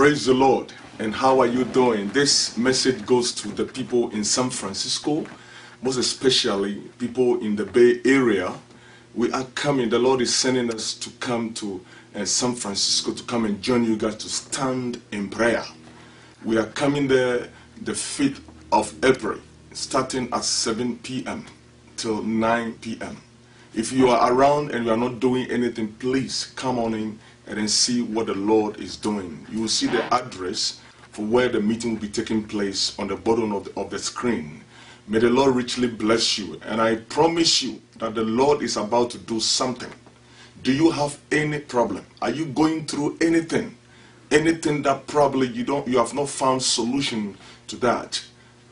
Praise the Lord. And how are you doing? This message goes to the people in San Francisco, most especially people in the Bay Area. We are coming. The Lord is sending us to come to San Francisco to come and join you guys to stand in prayer. We are coming there the 5th of April, starting at 7 p.m. till 9 p.m. If you are around and you are not doing anything, please come on in and then see what the Lord is doing. You will see the address for where the meeting will be taking place on the bottom of the screen. May the Lord richly bless you. And I promise you that the Lord is about to do something. Do you have any problem? Are you going through anything? Anything that probably you have not found solution to that?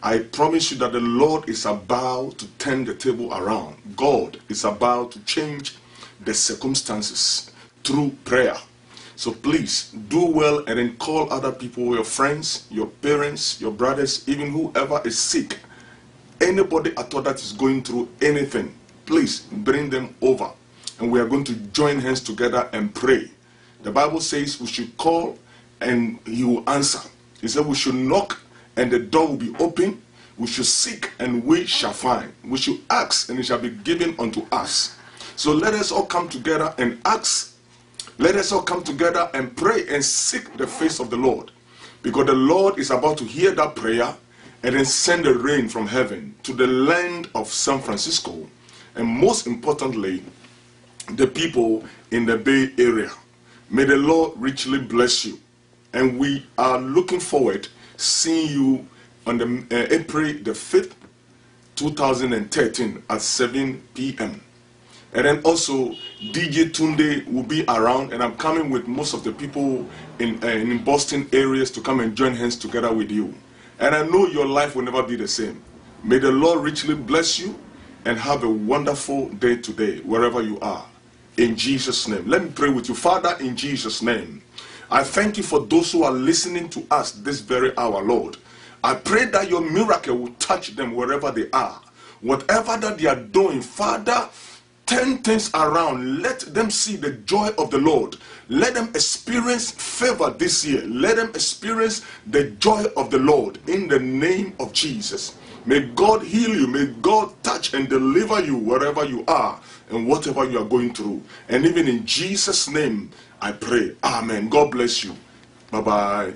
I promise you that the Lord is about to turn the table around. God is about to change the circumstances through prayer. So please do well and then call other people, your friends, your parents, your brothers, even whoever is sick. Anybody at all that is going through anything, please bring them over. And we are going to join hands together and pray. The Bible says we should call and he will answer. He said we should knock and the door will be open. We should seek and we shall find. We should ask and it shall be given unto us. So let us all come together and ask. Let us all come together and pray and seek the face of the Lord. Because the Lord is about to hear that prayer and then send the rain from heaven to the land of San Francisco. And most importantly, the people in the Bay Area. May the Lord richly bless you. And we are looking forward seeing you on the April the 5th, 2013 at 7 p.m. And then also Djtunde will be around, and I'm coming with most of the people in Boston areas to come and join hands together with you. And I know your life will never be the same. May the Lord richly bless you and have a wonderful day today wherever you are. In Jesus' name. Let me pray with you. Father, in Jesus' name, I thank you for those who are listening to us this very hour, Lord. I pray that your miracle will touch them wherever they are. Whatever that they are doing, Father, turn things around. Let them see the joy of the Lord. Let them experience favor this year. Let them experience the joy of the Lord in the name of Jesus. May God heal you. May God touch and deliver you wherever you are and whatever you are going through. And even in Jesus' name, I pray. Amen. God bless you. Bye-bye.